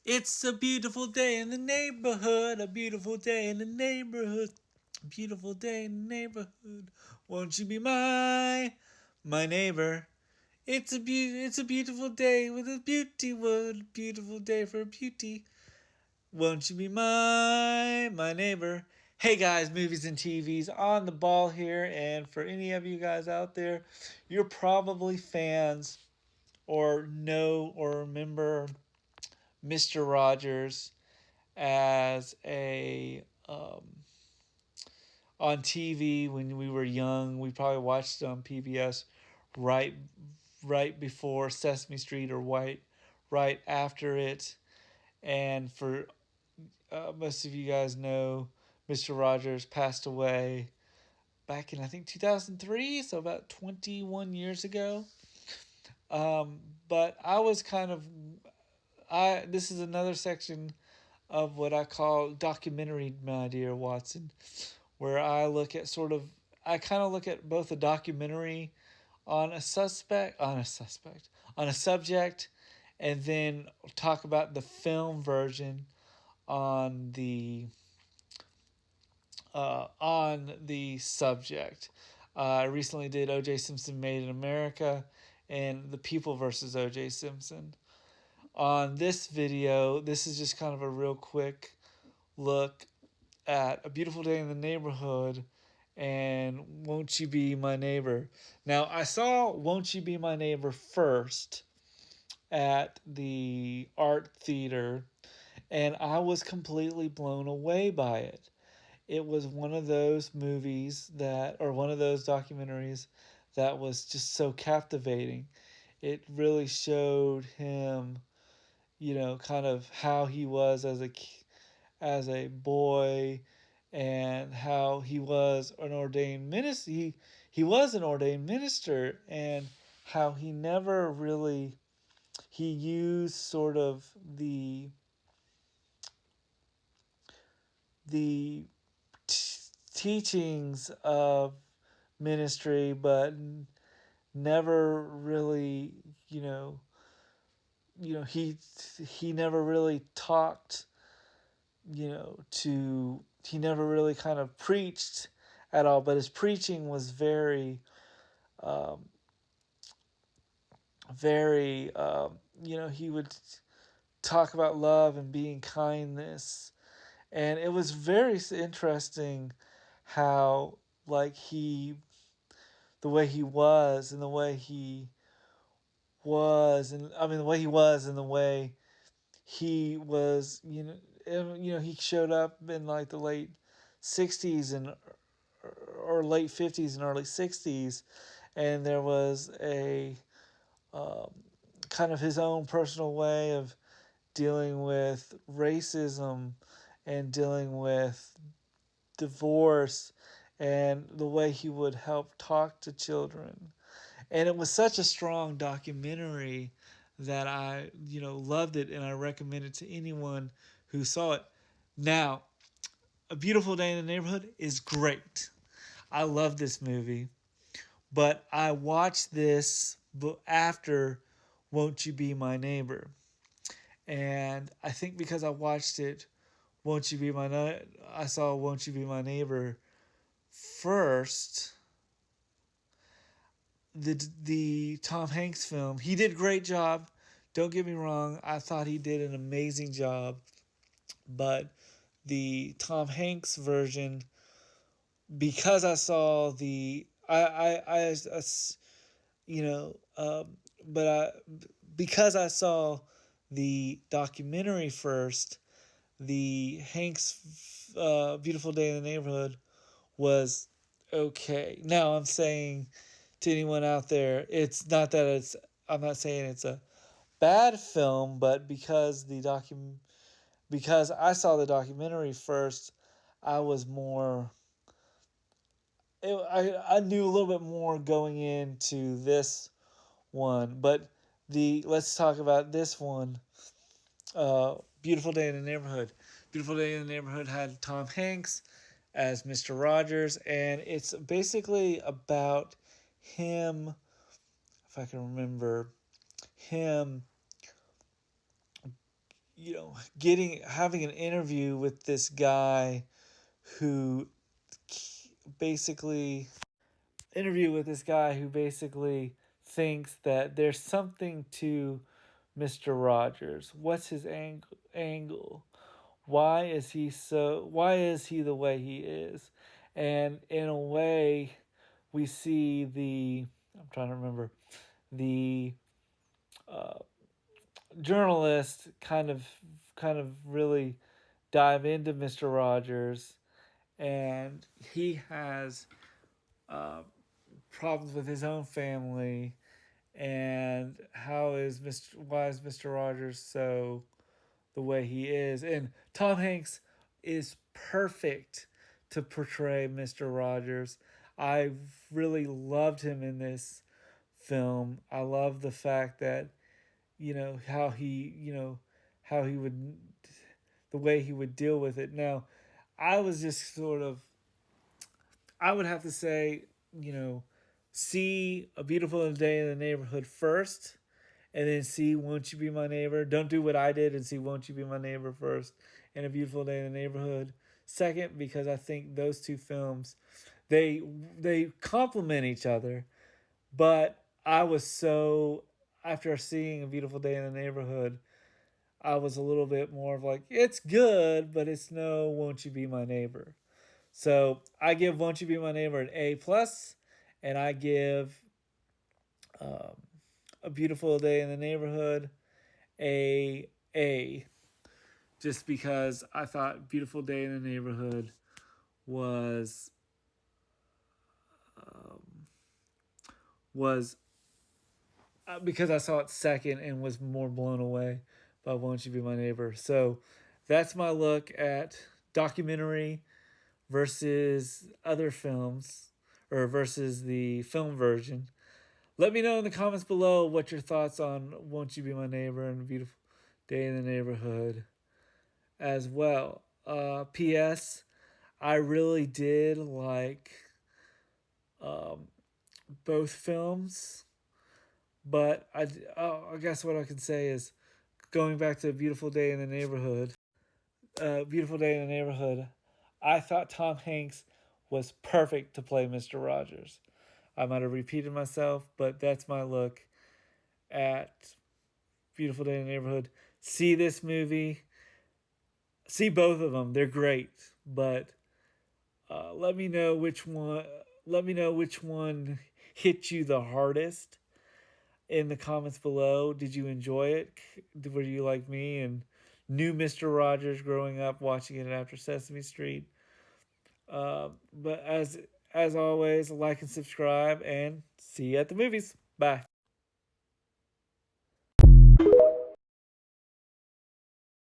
It's a beautiful day in the neighborhood, a beautiful day in the neighborhood, a beautiful day in the neighborhood. Won't you be my neighbor? It's a beautiful day with a beauty wood, beautiful day for beauty. Won't you be my neighbor? Hey guys, movies and TVs on the ball here, and for any of you guys out there, you're probably fans or know or remember Mr. Rogers as a on TV when we were young. We probably watched it on PBS right right before Sesame Street or right after it. And for most of you guys know, Mr. Rogers passed away back in I think 2003, so about 21 years ago. But I was kind of I this is another section of what I call documentary, my dear Watson, where I kind of look at both a documentary on a subject, and then talk about the film version on the subject. I recently did O.J. Simpson Made in America and The People versus O.J. Simpson. On this video, this is just kind of a real quick look at A Beautiful Day in the Neighborhood and Won't You Be My Neighbor. Now, I saw Won't You Be My Neighbor first at the art theater, and I was completely blown away by it. It was one of those movies or one of those documentaries that was just so captivating. It really showed him, kind of how he was as a boy, and how he was an ordained minister. He was an ordained minister, and how he never really he used sort of the teachings of ministry, but never really, he never really talked, he never really kind of preached at all. But his preaching was very, he would talk about love and being kindness, and it was very interesting how the way he was and the way he was and I mean the way he was and the way he was, he showed up in like the late 60s and or late 50s and early 60s, and there was a kind of his own personal way of dealing with racism and dealing with divorce, and the way he would help talk to children. And it was such a strong documentary that I, loved it, and I recommend it to anyone who saw it. Now, A Beautiful Day in the Neighborhood is great. I love this movie, but I watched this after Won't You Be My Neighbor. And I think because I watched it, I saw Won't You Be My Neighbor first. The Tom Hanks film, he did a great job. Don't get me wrong, I thought he did an amazing job. But the Tom Hanks version, because I saw the I you know but I because I saw the documentary first, the Hanks Beautiful Day in the Neighborhood was okay. Now I'm saying to anyone out there, it's not that I'm not saying it's a bad film, but because I saw the documentary first, I was more. I knew a little bit more going into this one, but let's talk about this one. Beautiful Day in the Neighborhood. Beautiful Day in the Neighborhood had Tom Hanks as Mr. Rogers, and it's basically about him, if I can remember, him getting having an interview with this guy who basically thinks that there's something to Mr. Rogers. What's his angle? Why is he the way he is? And in a way, we see I'm trying to remember, the uh, journalist kind of really dive into Mr. Rogers, and he has uh, problems with his own family, and why is Mr. Rogers so the way he is? And Tom Hanks is perfect to portray Mr. Rogers. I really loved him in this film. I love the fact that how he would the way he would deal with it. Now, I was just sort of I would have to say, see A Beautiful Day in the Neighborhood first, and then see Won't You Be My Neighbor. Don't do what I did and see Won't You Be My Neighbor first and A Beautiful Day in the Neighborhood second, because I think those two films they they complement each other. But I was so after seeing A Beautiful Day in the Neighborhood, I was a little bit more of like, it's good, but it's no Won't You Be My Neighbor. So I give Won't You Be My Neighbor an A plus, and I give um, A Beautiful Day in the Neighborhood a just because I thought Beautiful Day in the Neighborhood was um, was because I saw it second and was more blown away by Won't You Be My Neighbor. So that's my look at documentary versus other films, or versus the film version. Let me know in the comments below what your thoughts on Won't You Be My Neighbor and A Beautiful Day in the Neighborhood as well. P.S. I really did like um, both films, but I guess what I can say is going back to Beautiful Day in the Neighborhood. Beautiful Day in the Neighborhood. I thought Tom Hanks was perfect to play Mr. Rogers. I might have repeated myself, but that's my look at Beautiful Day in the Neighborhood. See this movie. See both of them. They're great, but let me know which one. Let me know which one hit you the hardest in the comments below. Did you enjoy it? Were you like me and knew Mr. Rogers growing up watching it after Sesame Street? But as always, like and subscribe, and see you at the movies. Bye.